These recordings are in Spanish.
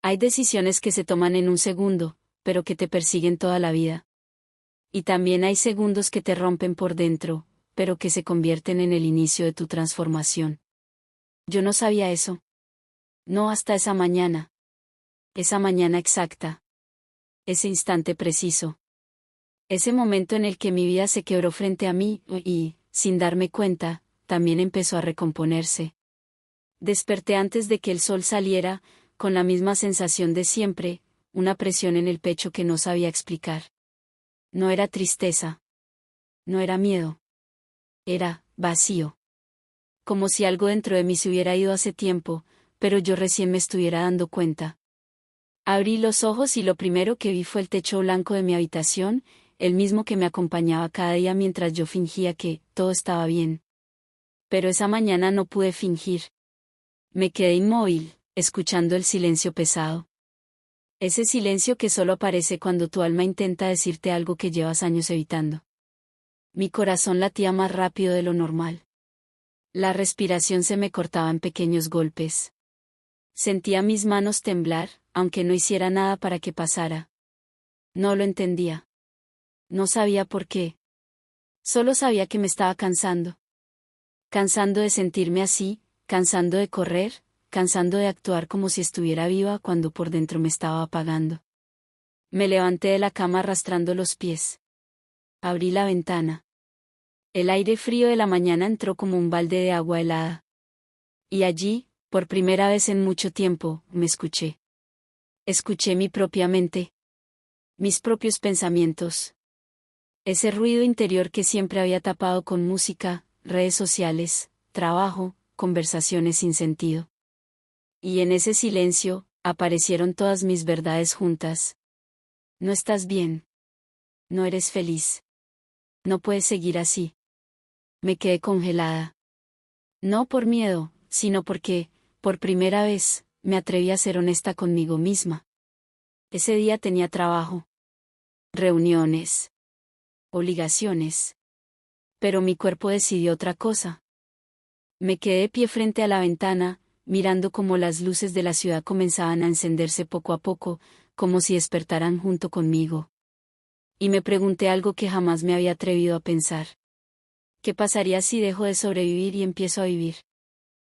Hay decisiones que se toman en un segundo, pero que te persiguen toda la vida. Y también hay segundos que te rompen por dentro, pero que se convierten en el inicio de tu transformación. Yo no sabía eso. No hasta esa mañana. Esa mañana exacta. Ese instante preciso. Ese momento en el que mi vida se quebró frente a mí y, sin darme cuenta, también empezó a recomponerse. Desperté antes de que el sol saliera, con la misma sensación de siempre, una presión en el pecho que no sabía explicar. No era tristeza. No era miedo. Era vacío. Como si algo dentro de mí se hubiera ido hace tiempo, pero yo recién me estuviera dando cuenta. Abrí los ojos y lo primero que vi fue el techo blanco de mi habitación, el mismo que me acompañaba cada día mientras yo fingía que todo estaba bien. Pero esa mañana no pude fingir. Me quedé inmóvil, escuchando el silencio pesado. Ese silencio que solo aparece cuando tu alma intenta decirte algo que llevas años evitando. Mi corazón latía más rápido de lo normal. La respiración se me cortaba en pequeños golpes. Sentía mis manos temblar, aunque no hiciera nada para que pasara. No lo entendía. No sabía por qué. Solo sabía que me estaba cansando. Cansando de sentirme así, cansando de correr, cansando de actuar como si estuviera viva cuando por dentro me estaba apagando. Me levanté de la cama arrastrando los pies. Abrí la ventana. El aire frío de la mañana entró como un balde de agua helada. Y allí, por primera vez en mucho tiempo, me escuché. Escuché mi propia mente. Mis propios pensamientos. Ese ruido interior que siempre había tapado con música, redes sociales, trabajo, conversaciones sin sentido. Y en ese silencio, aparecieron todas mis verdades juntas. No estás bien. No eres feliz. No puedes seguir así. Me quedé congelada. No por miedo, sino porque, por primera vez, me atreví a ser honesta conmigo misma. Ese día tenía trabajo. Reuniones. Obligaciones. Pero mi cuerpo decidió otra cosa. Me quedé de pie frente a la ventana, mirando cómo las luces de la ciudad comenzaban a encenderse poco a poco, como si despertaran junto conmigo. Y me pregunté algo que jamás me había atrevido a pensar. ¿Qué pasaría si dejo de sobrevivir y empiezo a vivir?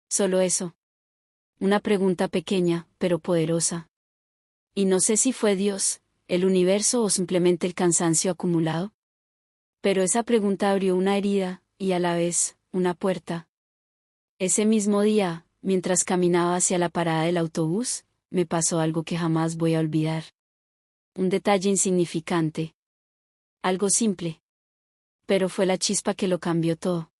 Solo eso. Una pregunta pequeña, pero poderosa. Y no sé si fue Dios, el universo o simplemente el cansancio acumulado. Pero esa pregunta abrió una herida, y a la vez, una puerta. Ese mismo día, mientras caminaba hacia la parada del autobús, me pasó algo que jamás voy a olvidar. Un detalle insignificante. Algo simple. Pero fue la chispa que lo cambió todo.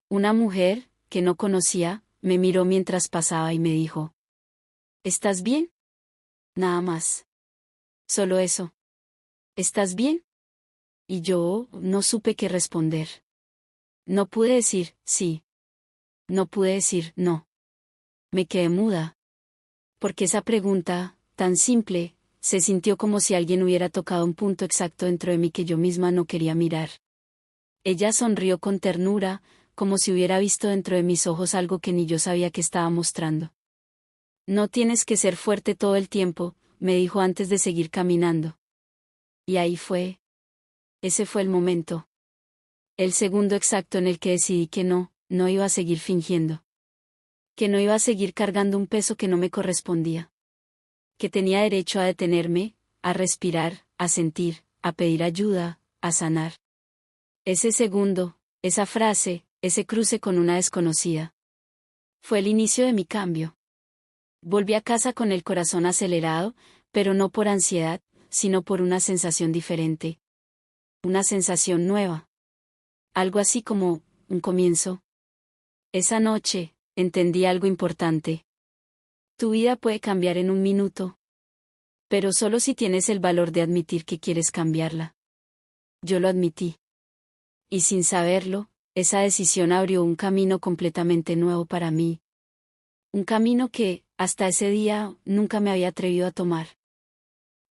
Una mujer, que no conocía, me miró mientras pasaba y me dijo: ¿Estás bien? Nada más. Solo eso. ¿Estás bien? Y yo no supe qué responder. No pude decir sí. No pude decir no. Me quedé muda. Porque esa pregunta, tan simple, se sintió como si alguien hubiera tocado un punto exacto dentro de mí que yo misma no quería mirar. Ella sonrió con ternura, como si hubiera visto dentro de mis ojos algo que ni yo sabía que estaba mostrando. No tienes que ser fuerte todo el tiempo, me dijo antes de seguir caminando. Y ahí fue. Ese fue el momento. El segundo exacto en el que decidí que no iba a seguir fingiendo. Que no iba a seguir cargando un peso que no me correspondía. Que tenía derecho a detenerme, a respirar, a sentir, a pedir ayuda, a sanar. Ese segundo, esa frase, ese cruce con una desconocida. Fue el inicio de mi cambio. Volví a casa con el corazón acelerado, pero no por ansiedad, sino por una sensación diferente. Una sensación nueva. Algo así como un comienzo. Esa noche, entendí algo importante. Tu vida puede cambiar en un minuto. Pero solo si tienes el valor de admitir que quieres cambiarla. Yo lo admití. Y sin saberlo, esa decisión abrió un camino completamente nuevo para mí. Un camino que, hasta ese día, nunca me había atrevido a tomar.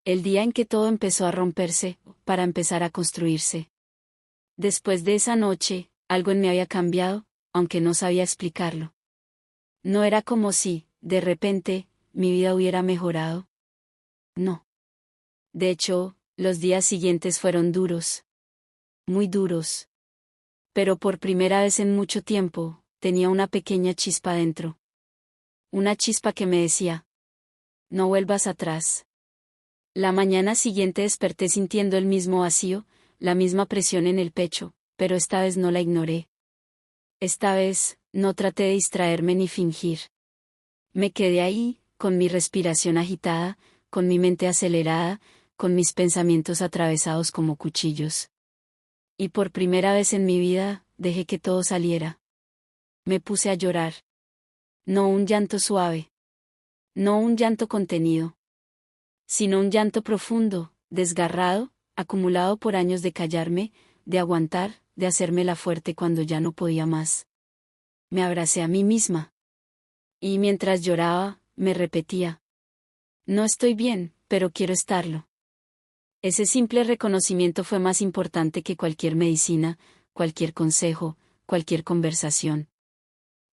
El día en que todo empezó a romperse, para empezar a construirse. Después de esa noche, algo en mí había cambiado, aunque no sabía explicarlo. No era como si, de repente, mi vida hubiera mejorado. No. De hecho, los días siguientes fueron duros. Muy duros. Pero por primera vez en mucho tiempo, tenía una pequeña chispa dentro. Una chispa que me decía: no vuelvas atrás. La mañana siguiente desperté sintiendo el mismo vacío, la misma presión en el pecho, pero esta vez no la ignoré. Esta vez, no traté de distraerme ni fingir. Me quedé ahí, con mi respiración agitada, con mi mente acelerada, con mis pensamientos atravesados como cuchillos. Y por primera vez en mi vida, dejé que todo saliera. Me puse a llorar. No un llanto suave. No un llanto contenido. Sino un llanto profundo, desgarrado, acumulado por años de callarme, de aguantar, de hacérmela fuerte cuando ya no podía más. Me abracé a mí misma. Y mientras lloraba, me repetía: no estoy bien, pero quiero estarlo. Ese simple reconocimiento fue más importante que cualquier medicina, cualquier consejo, cualquier conversación.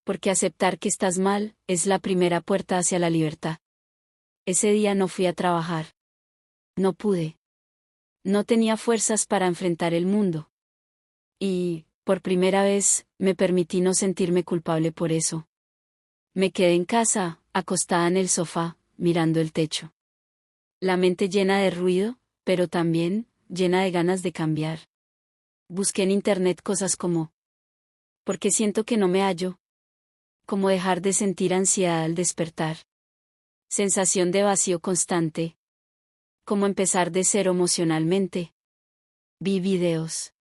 Porque aceptar que estás mal, es la primera puerta hacia la libertad. Ese día no fui a trabajar. No pude. No tenía fuerzas para enfrentar el mundo. Y, por primera vez, me permití no sentirme culpable por eso. Me quedé en casa, acostada en el sofá, mirando el techo. La mente llena de ruido, pero también, llena de ganas de cambiar. Busqué en internet cosas como: ¿por qué siento que no me hallo? Cómo dejar de sentir ansiedad al despertar. Sensación de vacío constante. Cómo empezar de cero emocionalmente. Vi videos.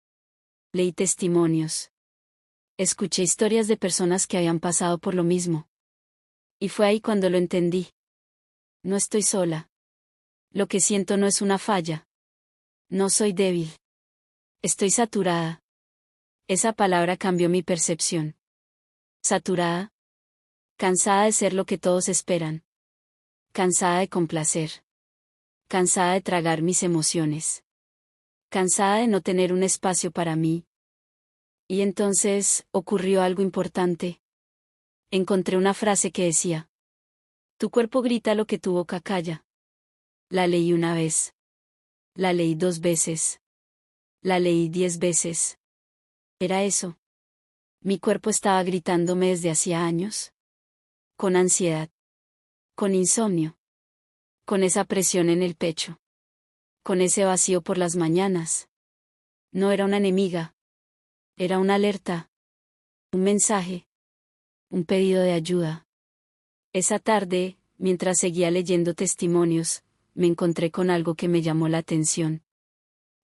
Leí testimonios. Escuché historias de personas que habían pasado por lo mismo. Y fue ahí cuando lo entendí. No estoy sola. Lo que siento no es una falla. No soy débil. Estoy saturada. Esa palabra cambió mi percepción. Saturada. Cansada de ser lo que todos esperan. Cansada de complacer. Cansada de tragar mis emociones. Cansada de no tener un espacio para mí. Y entonces, ocurrió algo importante. Encontré una frase que decía: tu cuerpo grita lo que tu boca calla. La leí una vez. La leí 2 veces. La leí 10 veces. Era eso. Mi cuerpo estaba gritándome desde hacía años. Con ansiedad. Con insomnio. Con esa presión en el pecho. Con ese vacío por las mañanas. No era una enemiga. Era una alerta. Un mensaje. Un pedido de ayuda. Esa tarde, mientras seguía leyendo testimonios, me encontré con algo que me llamó la atención.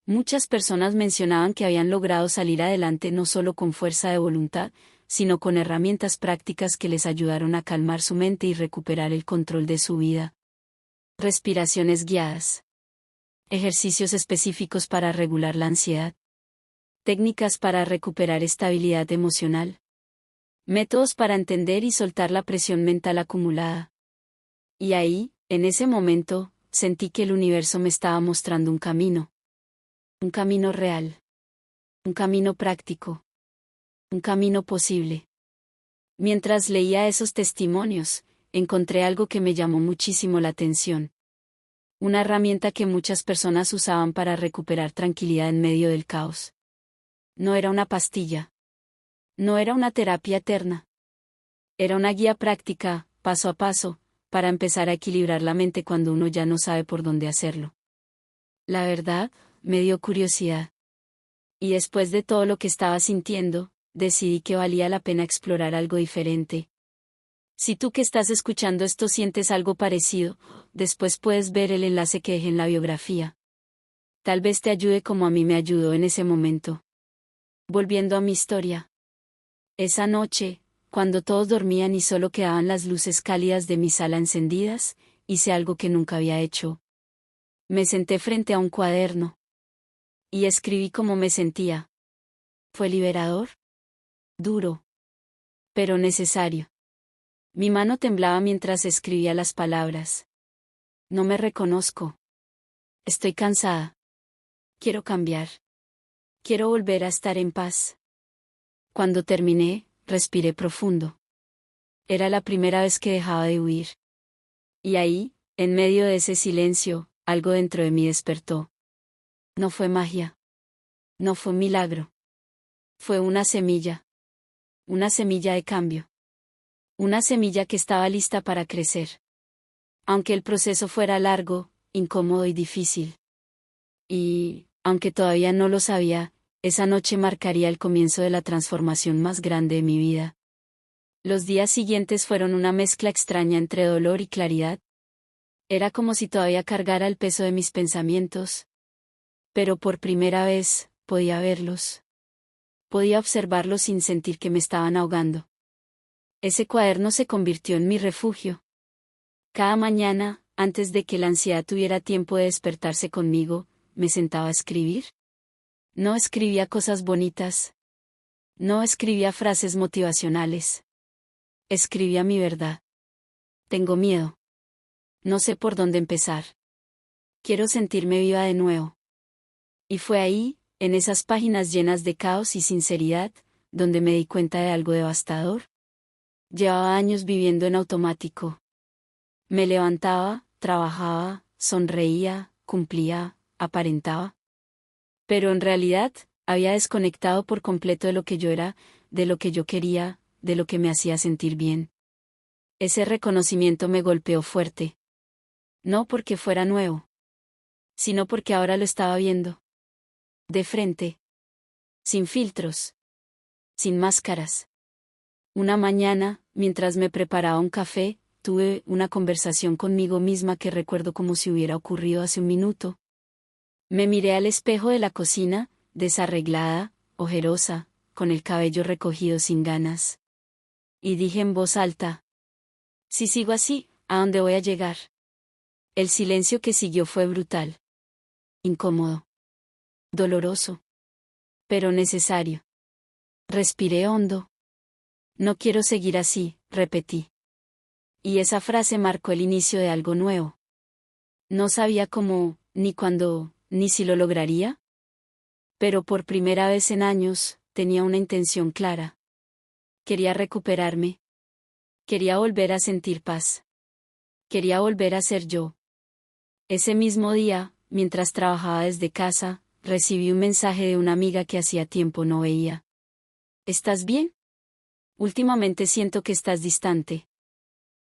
Muchas personas mencionaban que habían logrado salir adelante no solo con fuerza de voluntad, sino con herramientas prácticas que les ayudaron a calmar su mente y recuperar el control de su vida. Respiraciones guiadas. Ejercicios específicos para regular la ansiedad. Técnicas para recuperar estabilidad emocional. Métodos para entender y soltar la presión mental acumulada. Y ahí, en ese momento, sentí que el universo me estaba mostrando un camino. Un camino real. Un camino práctico. Un camino posible. Mientras leía esos testimonios, encontré algo que me llamó muchísimo la atención. Una herramienta que muchas personas usaban para recuperar tranquilidad en medio del caos. No era una pastilla. No era una terapia eterna. Era una guía práctica, paso a paso, para empezar a equilibrar la mente cuando uno ya no sabe por dónde hacerlo. La verdad, me dio curiosidad. Y después de todo lo que estaba sintiendo, decidí que valía la pena explorar algo diferente. Si tú que estás escuchando esto sientes algo parecido, después puedes ver el enlace que dejé en la biografía. Tal vez te ayude como a mí me ayudó en ese momento. Volviendo a mi historia. Esa noche, cuando todos dormían y solo quedaban las luces cálidas de mi sala encendidas, hice algo que nunca había hecho. Me senté frente a un cuaderno. Y escribí cómo me sentía. ¿Fue liberador? Duro. Pero necesario. Mi mano temblaba mientras escribía las palabras. No me reconozco. Estoy cansada. Quiero cambiar. Quiero volver a estar en paz. Cuando terminé, respiré profundo. Era la primera vez que dejaba de huir. Y ahí, en medio de ese silencio, algo dentro de mí despertó. No fue magia. No fue un milagro. Fue una semilla. Una semilla de cambio. Una semilla que estaba lista para crecer. Aunque el proceso fuera largo, incómodo y difícil. Y, aunque todavía no lo sabía, esa noche marcaría el comienzo de la transformación más grande de mi vida. Los días siguientes fueron una mezcla extraña entre dolor y claridad. Era como si todavía cargara el peso de mis pensamientos. Pero por primera vez, podía verlos. Podía observarlos sin sentir que me estaban ahogando. Ese cuaderno se convirtió en mi refugio. Cada mañana, antes de que la ansiedad tuviera tiempo de despertarse conmigo, me sentaba a escribir. No escribía cosas bonitas. No escribía frases motivacionales. Escribía mi verdad. Tengo miedo. No sé por dónde empezar. Quiero sentirme viva de nuevo. Y fue ahí, en esas páginas llenas de caos y sinceridad, donde me di cuenta de algo devastador. Llevaba años viviendo en automático. Me levantaba, trabajaba, sonreía, cumplía, aparentaba. Pero en realidad, había desconectado por completo de lo que yo era, de lo que yo quería, de lo que me hacía sentir bien. Ese reconocimiento me golpeó fuerte. No porque fuera nuevo, sino porque ahora lo estaba viendo. De frente. Sin filtros. Sin máscaras. Una mañana, mientras me preparaba un café, tuve una conversación conmigo misma que recuerdo como si hubiera ocurrido hace un minuto. Me miré al espejo de la cocina, desarreglada, ojerosa, con el cabello recogido sin ganas. Y dije en voz alta: si sigo así, ¿a dónde voy a llegar? El silencio que siguió fue brutal. Incómodo. Doloroso. Pero necesario. Respiré hondo. No quiero seguir así, repetí. Y esa frase marcó el inicio de algo nuevo. No sabía cómo, ni cuándo, ni si lo lograría. Pero por primera vez en años, tenía una intención clara. Quería recuperarme. Quería volver a sentir paz. Quería volver a ser yo. Ese mismo día, mientras trabajaba desde casa, recibí un mensaje de una amiga que hacía tiempo no veía. ¿Estás bien? Últimamente siento que estás distante.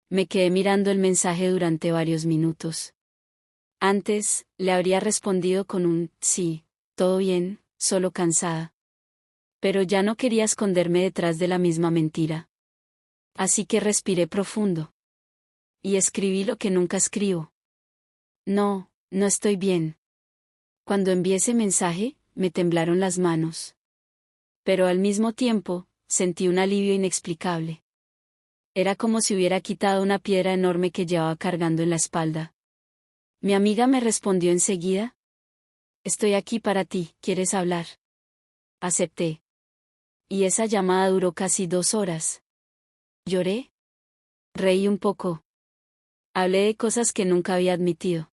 Me quedé mirando el mensaje durante varios minutos. Antes, le habría respondido con un sí, todo bien, solo cansada. Pero ya no quería esconderme detrás de la misma mentira. Así que respiré profundo. Y escribí lo que nunca escribo. No, no estoy bien. Cuando envié ese mensaje, me temblaron las manos. Pero al mismo tiempo, sentí un alivio inexplicable. Era como si hubiera quitado una piedra enorme que llevaba cargando en la espalda. Mi amiga me respondió enseguida: estoy aquí para ti, ¿quieres hablar? Acepté. Y esa llamada duró casi 2 horas. Lloré. Reí un poco. Hablé de cosas que nunca había admitido.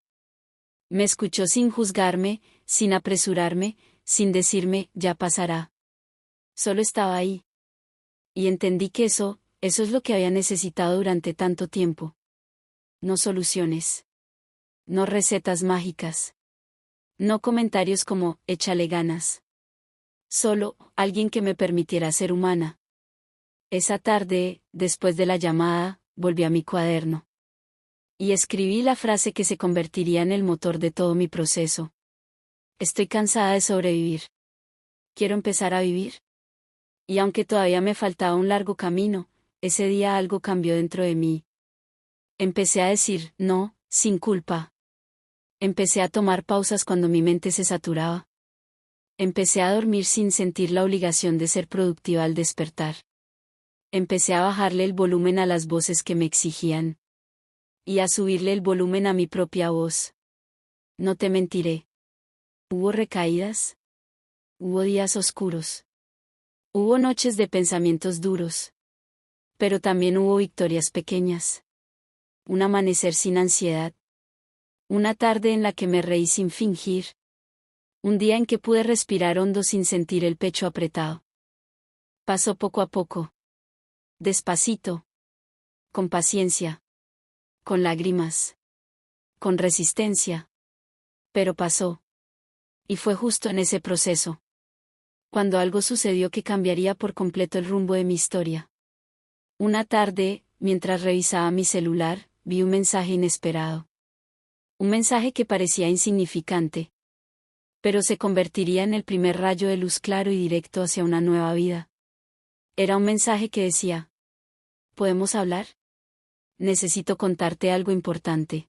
Me escuchó sin juzgarme, sin apresurarme, sin decirme, ya pasará. Solo estaba ahí. Y entendí que eso es lo que había necesitado durante tanto tiempo. No soluciones. No recetas mágicas. No comentarios como, échale ganas. Solo, alguien que me permitiera ser humana. Esa tarde, después de la llamada, volví a mi cuaderno. Y escribí la frase que se convertiría en el motor de todo mi proceso. Estoy cansada de sobrevivir. Quiero empezar a vivir. Y aunque todavía me faltaba un largo camino, ese día algo cambió dentro de mí. Empecé a decir no, sin culpa. Empecé a tomar pausas cuando mi mente se saturaba. Empecé a dormir sin sentir la obligación de ser productiva al despertar. Empecé a bajarle el volumen a las voces que me exigían. Y a subirle el volumen a mi propia voz. No te mentiré. Hubo recaídas. Hubo días oscuros. Hubo noches de pensamientos duros. Pero también hubo victorias pequeñas. Un amanecer sin ansiedad. Una tarde en la que me reí sin fingir. Un día en que pude respirar hondo sin sentir el pecho apretado. Pasó poco a poco. Despacito. Con paciencia. Con lágrimas. Con resistencia. Pero pasó. Y fue justo en ese proceso, cuando algo sucedió que cambiaría por completo el rumbo de mi historia. Una tarde, mientras revisaba mi celular, vi un mensaje inesperado. Un mensaje que parecía insignificante, pero se convertiría en el primer rayo de luz claro y directo hacia una nueva vida. Era un mensaje que decía: ¿podemos hablar? Necesito contarte algo importante.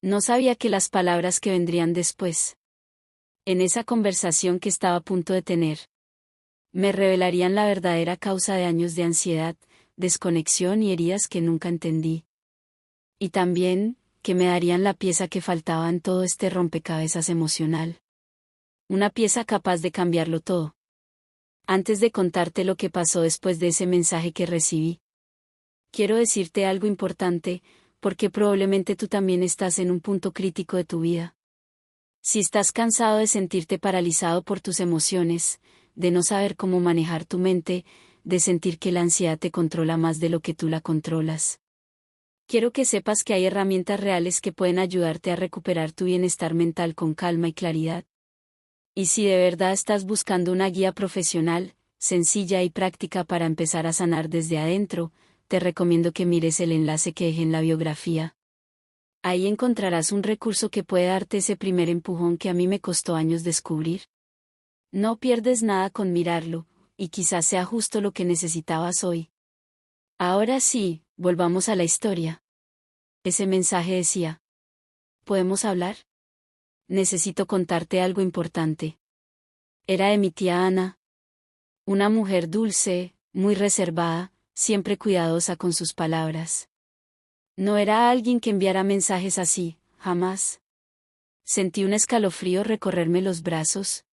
No sabía que las palabras que vendrían después, en esa conversación que estaba a punto de tener, me revelarían la verdadera causa de años de ansiedad, desconexión y heridas que nunca entendí. Y también, que me darían la pieza que faltaba en todo este rompecabezas emocional. Una pieza capaz de cambiarlo todo. Antes de contarte lo que pasó después de ese mensaje que recibí, quiero decirte algo importante, porque probablemente tú también estás en un punto crítico de tu vida. Si estás cansado de sentirte paralizado por tus emociones, de no saber cómo manejar tu mente, de sentir que la ansiedad te controla más de lo que tú la controlas, quiero que sepas que hay herramientas reales que pueden ayudarte a recuperar tu bienestar mental con calma y claridad. Y si de verdad estás buscando una guía profesional, sencilla y práctica para empezar a sanar desde adentro, te recomiendo que mires el enlace que dejé en la biografía. Ahí encontrarás un recurso que puede darte ese primer empujón que a mí me costó años descubrir. No pierdes nada con mirarlo, y quizás sea justo lo que necesitabas hoy. Ahora sí, volvamos a la historia. Ese mensaje decía: ¿podemos hablar? Necesito contarte algo importante. Era de mi tía Ana. Una mujer dulce, muy reservada, siempre cuidadosa con sus palabras. No era alguien que enviara mensajes así, jamás. Sentí un escalofrío recorrerme los brazos.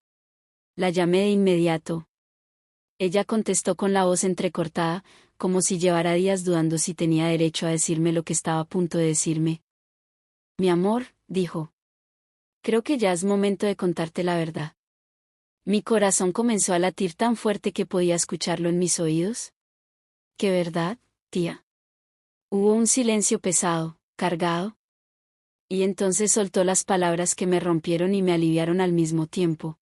La llamé de inmediato. Ella contestó con la voz entrecortada, como si llevara días dudando si tenía derecho a decirme lo que estaba a punto de decirme. Mi amor, dijo. Creo que ya es momento de contarte la verdad. Mi corazón comenzó a latir tan fuerte que podía escucharlo en mis oídos. ¿Qué verdad, tía? Hubo un silencio pesado, cargado. Y entonces soltó las palabras que me rompieron y me aliviaron al mismo tiempo.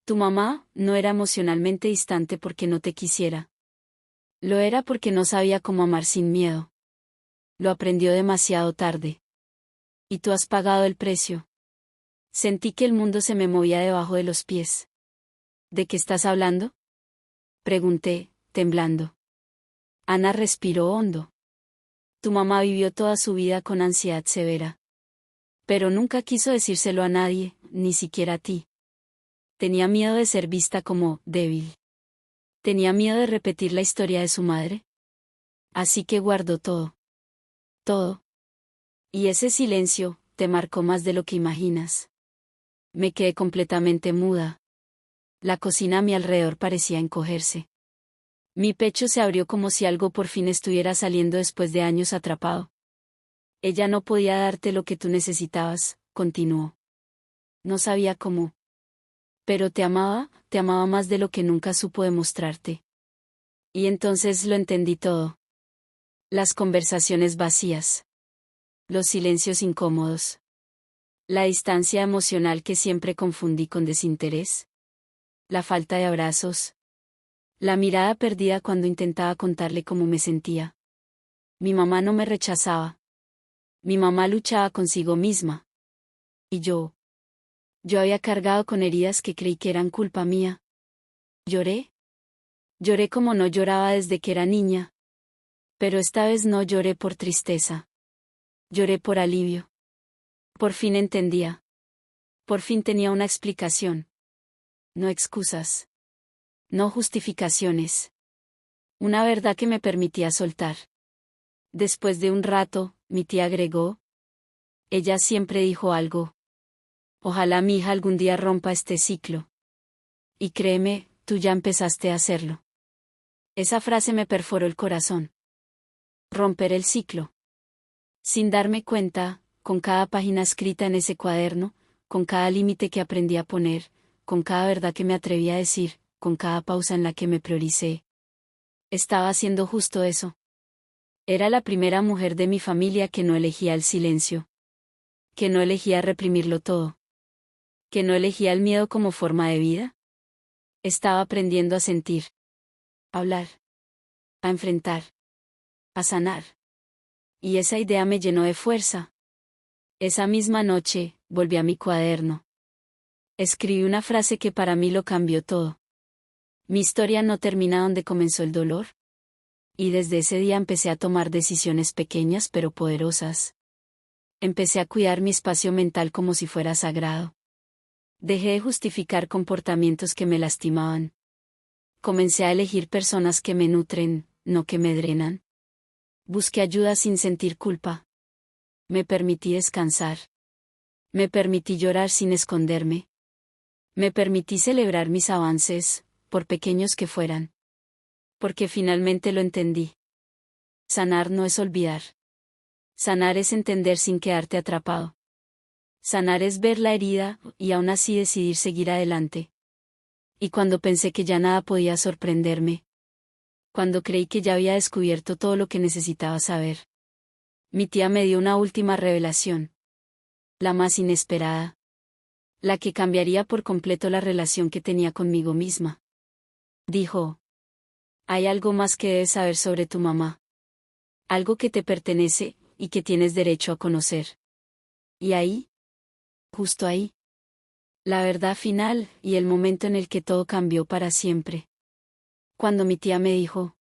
Tu mamá no era emocionalmente distante porque no te quisiera. Lo era porque no sabía cómo amar sin miedo. Lo aprendió demasiado tarde. Y tú has pagado el precio. Sentí que el mundo se me movía debajo de los pies. ¿De qué estás hablando?, pregunté, temblando. Ana respiró hondo. Tu mamá vivió toda su vida con ansiedad severa. Pero nunca quiso decírselo a nadie, ni siquiera a ti. Tenía miedo de ser vista como débil. Tenía miedo de repetir la historia de su madre. Así que guardó todo. Todo. Y ese silencio te marcó más de lo que imaginas. Me quedé completamente muda. La cocina a mi alrededor parecía encogerse. Mi pecho se abrió como si algo por fin estuviera saliendo después de años atrapado. Ella no podía darte lo que tú necesitabas, continuó. No sabía cómo. Pero te amaba más de lo que nunca supo demostrarte. Y entonces lo entendí todo. Las conversaciones vacías. Los silencios incómodos. La distancia emocional que siempre confundí con desinterés. La falta de abrazos. La mirada perdida cuando intentaba contarle cómo me sentía. Mi mamá no me rechazaba. Mi mamá luchaba consigo misma. Y yo había cargado con heridas que creí que eran culpa mía. Lloré. Lloré como no lloraba desde que era niña. Pero esta vez no lloré por tristeza. Lloré por alivio. Por fin entendía. Por fin tenía una explicación. No excusas. No justificaciones. Una verdad que me permitía soltar. Después de un rato, mi tía agregó. Ella siempre dijo algo. Ojalá mi hija algún día rompa este ciclo. Y créeme, tú ya empezaste a hacerlo. Esa frase me perforó el corazón. Romper el ciclo. Sin darme cuenta, con cada página escrita en ese cuaderno, con cada límite que aprendí a poner, con cada verdad que me atreví a decir, con cada pausa en la que me prioricé. Estaba haciendo justo eso. Era la primera mujer de mi familia que no elegía el silencio. Que no elegía reprimirlo todo. Que no elegía el miedo como forma de vida. Estaba aprendiendo a sentir. A hablar. A enfrentar. A sanar. Y esa idea me llenó de fuerza. Esa misma noche, volví a mi cuaderno. Escribí una frase que para mí lo cambió todo. Mi historia no termina donde comenzó el dolor. Y desde ese día empecé a tomar decisiones pequeñas pero poderosas. Empecé a cuidar mi espacio mental como si fuera sagrado. Dejé de justificar comportamientos que me lastimaban. Comencé a elegir personas que me nutren, no que me drenan. Busqué ayuda sin sentir culpa. Me permití descansar. Me permití llorar sin esconderme. Me permití celebrar mis avances, por pequeños que fueran. Porque finalmente lo entendí. Sanar no es olvidar. Sanar es entender sin quedarte atrapado. Sanar es ver la herida, y aún así decidir seguir adelante. Y cuando pensé que ya nada podía sorprenderme. Cuando creí que ya había descubierto todo lo que necesitaba saber. Mi tía me dio una última revelación. La más inesperada. La que cambiaría por completo la relación que tenía conmigo misma. Dijo: hay algo más que debes saber sobre tu mamá. Algo que te pertenece, y que tienes derecho a conocer. Y ahí, justo ahí, la verdad final, y el momento en el que todo cambió para siempre. Cuando mi tía me dijo: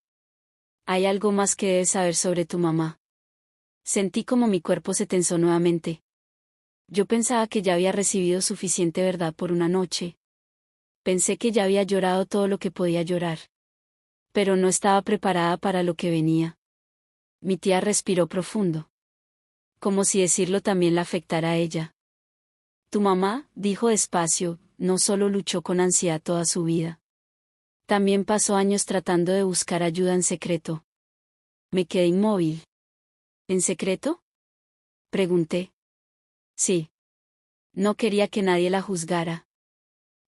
hay algo más que debes saber sobre tu mamá. Sentí como mi cuerpo se tensó nuevamente. Yo pensaba que ya había recibido suficiente verdad por una noche. Pensé que ya había llorado todo lo que podía llorar. Pero no estaba preparada para lo que venía. Mi tía respiró profundo. Como si decirlo también la afectara a ella. Tu mamá, dijo despacio, no solo luchó con ansiedad toda su vida. También pasó años tratando de buscar ayuda en secreto. Me quedé inmóvil. ¿En secreto? Pregunté. Sí. No quería que nadie la juzgara.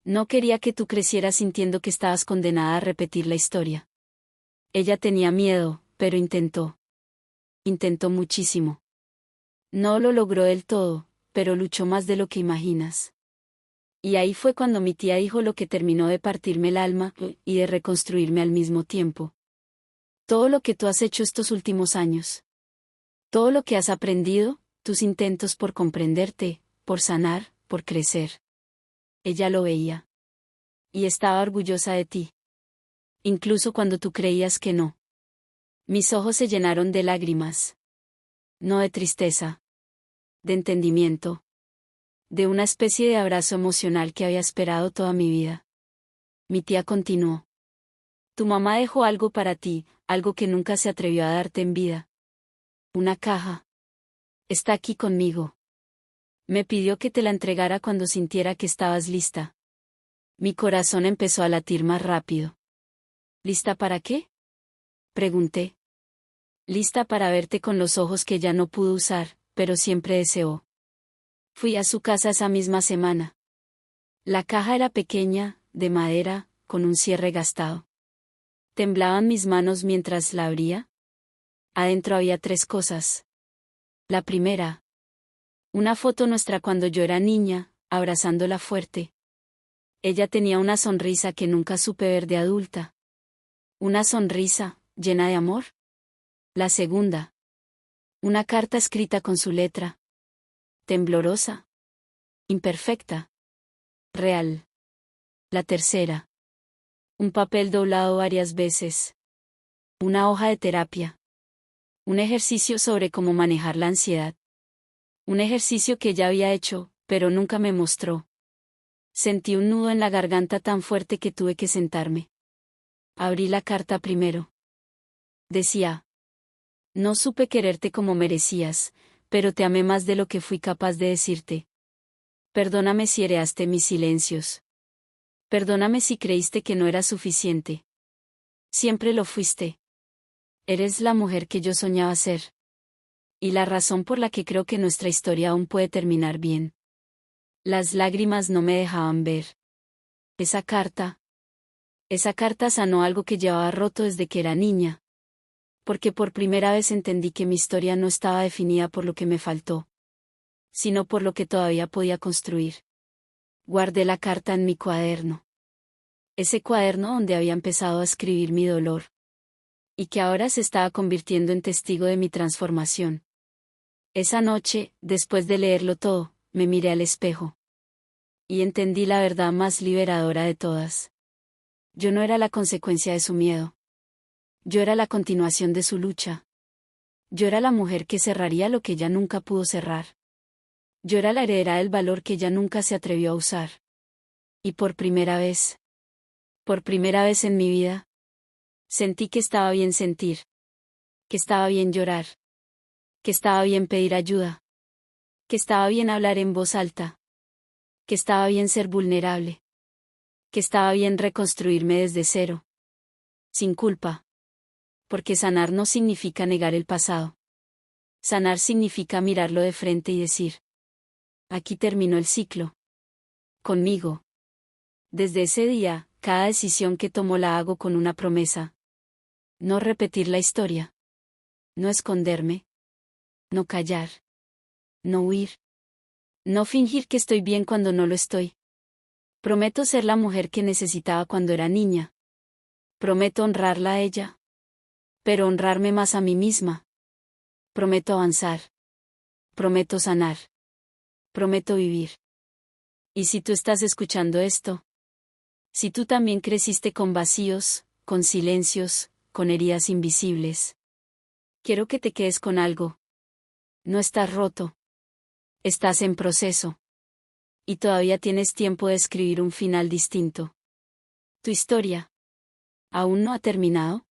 No quería que tú crecieras sintiendo que estabas condenada a repetir la historia. Ella tenía miedo, pero intentó. Intentó muchísimo. No lo logró del todo, pero luchó más de lo que imaginas. Y ahí fue cuando mi tía dijo lo que terminó de partirme el alma, y de reconstruirme al mismo tiempo. Todo lo que tú has hecho estos últimos años. Todo lo que has aprendido, tus intentos por comprenderte, por sanar, por crecer. Ella lo veía. Y estaba orgullosa de ti. Incluso cuando tú creías que no. Mis ojos se llenaron de lágrimas. No de tristeza. De entendimiento. De una especie de abrazo emocional que había esperado toda mi vida. Mi tía continuó. Tu mamá dejó algo para ti, algo que nunca se atrevió a darte en vida. Una caja. Está aquí conmigo. Me pidió que te la entregara cuando sintiera que estabas lista. Mi corazón empezó a latir más rápido. ¿Lista para qué? Pregunté. Lista para verte con los ojos que ya no pudo usar, pero siempre deseó. Fui a su casa esa misma semana. La caja era pequeña, de madera, con un cierre gastado. Temblaban mis manos mientras la abría. Adentro había 3 cosas. La primera. Una foto nuestra cuando yo era niña, abrazándola fuerte. Ella tenía una sonrisa que nunca supe ver de adulta. Una sonrisa, llena de amor. La segunda. Una carta escrita con su letra. Temblorosa. Imperfecta. Real. La tercera. Un papel doblado varias veces. Una hoja de terapia. Un ejercicio sobre cómo manejar la ansiedad. Un ejercicio que ya había hecho, pero nunca me mostró. Sentí un nudo en la garganta tan fuerte que tuve que sentarme. Abrí la carta primero. Decía: no supe quererte como merecías, pero te amé más de lo que fui capaz de decirte. Perdóname si heredaste mis silencios. Perdóname si creíste que no era suficiente. Siempre lo fuiste. Eres la mujer que yo soñaba ser. Y la razón por la que creo que nuestra historia aún puede terminar bien. Las lágrimas no me dejaban ver. Esa carta sanó algo que llevaba roto desde que era niña. Porque por primera vez entendí que mi historia no estaba definida por lo que me faltó, sino por lo que todavía podía construir. Guardé la carta en mi cuaderno. Ese cuaderno donde había empezado a escribir mi dolor. Y que ahora se estaba convirtiendo en testigo de mi transformación. Esa noche, después de leerlo todo, me miré al espejo. Y entendí la verdad más liberadora de todas. Yo no era la consecuencia de su miedo. Yo era la continuación de su lucha. Yo era la mujer que cerraría lo que ella nunca pudo cerrar. Yo era la heredera del valor que ella nunca se atrevió a usar. Y por primera vez en mi vida, sentí que estaba bien sentir. Que estaba bien llorar. Que estaba bien pedir ayuda. Que estaba bien hablar en voz alta. Que estaba bien ser vulnerable. Que estaba bien reconstruirme desde cero. Sin culpa. Porque sanar no significa negar el pasado. Sanar significa mirarlo de frente y decir: aquí terminó el ciclo. Conmigo. Desde ese día, cada decisión que tomo la hago con una promesa. No repetir la historia. No esconderme. No callar. No huir. No fingir que estoy bien cuando no lo estoy. Prometo ser la mujer que necesitaba cuando era niña. Prometo honrarla a ella. Pero honrarme más a mí misma. Prometo avanzar. Prometo sanar. Prometo vivir. Y si tú estás escuchando esto, si tú también creciste con vacíos, con silencios, con heridas invisibles, quiero que te quedes con algo. No estás roto. Estás en proceso. Y todavía tienes tiempo de escribir un final distinto. Tu historia aún no ha terminado.